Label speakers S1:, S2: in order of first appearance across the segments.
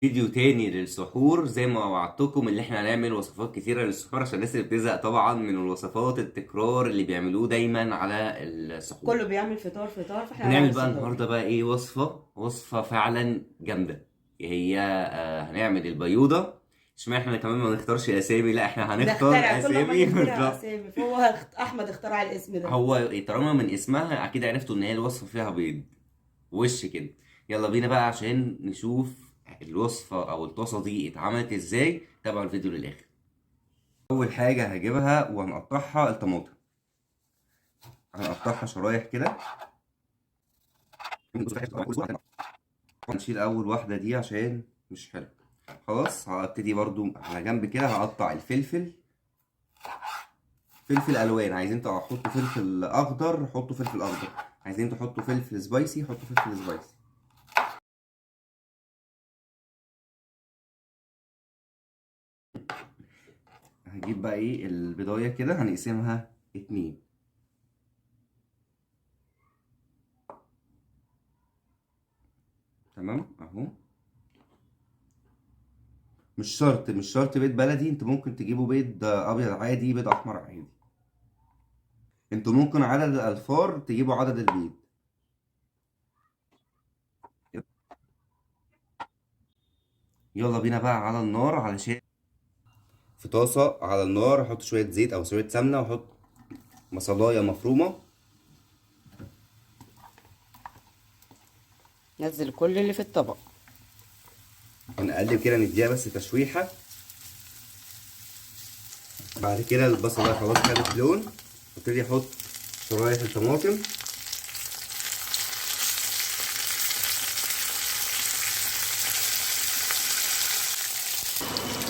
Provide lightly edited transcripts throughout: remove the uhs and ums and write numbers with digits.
S1: فيديو تاني للسحور، زي ما وعدتكم اللي احنا هنعمل وصفات كتيرة للسحور عشان الناس اللي بتزهق طبعا من الوصفات التكرار اللي بيعملوه دايما على السحور.
S2: كله بيعمل فطار فطار، فاحنا
S1: هنعمل
S2: هنعمل
S1: بقى
S2: سحور.
S1: النهارده بقى ايه؟ وصفة فعلا جامدة. هي هنعمل البيوضة. اشمعنى احنا كمان ما نختارش اسامي؟ لا، احنا هنختار
S2: نخترع، كل ما
S1: اسامي
S2: نخترع
S1: بالظبط.
S2: اسامي، فهو احمد اخترع الاسم ده.
S1: هو طالما من اسمها اكيد عرفتوا ان هي الوصفة فيها بيض وش كده. يلا بينا بقى عشان نشوف الوصفة او الطاسة دي اتعملت ازاي. تابعوا الفيديو للاخر. اول حاجة هجيبها وهنقطعها الطماطم. هنقطعها شرايح كده. هنشيل اول واحدة دي عشان مش حلو. خلاص، هبتدي برضو على جنب كده هقطع الفلفل. فلفل الوان، عايزين تحطوا فلفل اخضر حطوا فلفل اخضر، عايزين تحطوا فلفل سبايسي حطوا فلفل سبايسي. هجيب بقى ايه البضاية كده هنقسمها اتنين. تمام اهو. مش شرط بيض بلدي، انتوا ممكن تجيبوا بيض ابيض عادي، بيض احمر عادي. انتوا ممكن عدد الالفار تجيبوا عدد البيض. يلا بينا بقى على النار علشان في طاسة على النار احط شوية زيت او شوية سمنة واحط بصلاية مفرومة.
S2: نزل كل اللي في الطبق.
S1: ونقلب كده نديها بس تشويحة. بعد كده البصلة خلاص خدت لون، ابتدي احط شرايح الطماطم.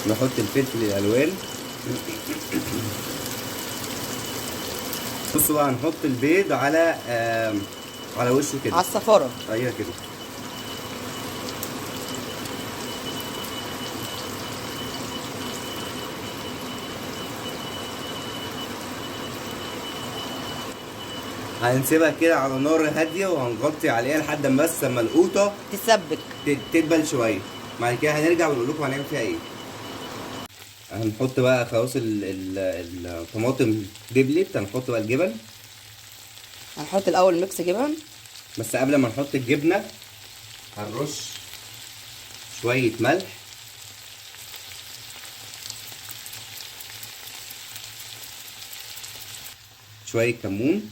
S1: نحط الفلفل الالوان. بصوا بقى هنحط البيض على وشه كده.
S2: على الصفارة.
S1: ايوه كده. هنسيبها كده على نار هاديه وهنغطي عليها لحد ما بس اما القوطه
S2: تسبك.
S1: تدبل شويه. بعد كده هنرجع ونقول لكم هنعمل فيها ايه. هنحط بقى خلاص الطماطم دبلت، هنحط بقى الجبن.
S2: هنحط الاول ميكس جبن.
S1: بس قبل ما نحط الجبنه هنرش شويه ملح. شويه كمون.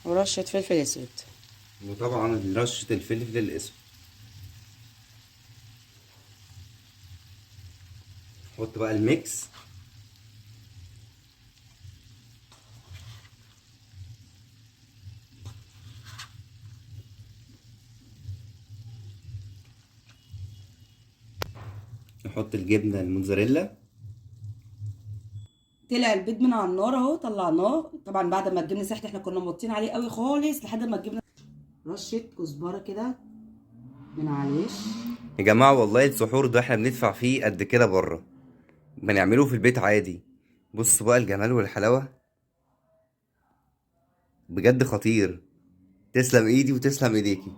S2: ورشة فلفل اسود.
S1: وطبعا رشه الفلفل الاسود. نحط بقى الميكس. نحط الجبنه الموتزاريلا.
S2: طلع البيض من على النار اهو، طلعناه طبعا بعد ما الجبنه ساحت، احنا كنا موطين عليه قوي خالص لحد ما الجبنه. رشه كزبره كده من على الوش.
S1: يا جماعة والله السحور ده احنا بندفع فيه قد كده بره، بنعمله في البيت عادي. بص بقى الجمال والحلاوة، بجد خطير. تسلم ايدي وتسلم ايديكي.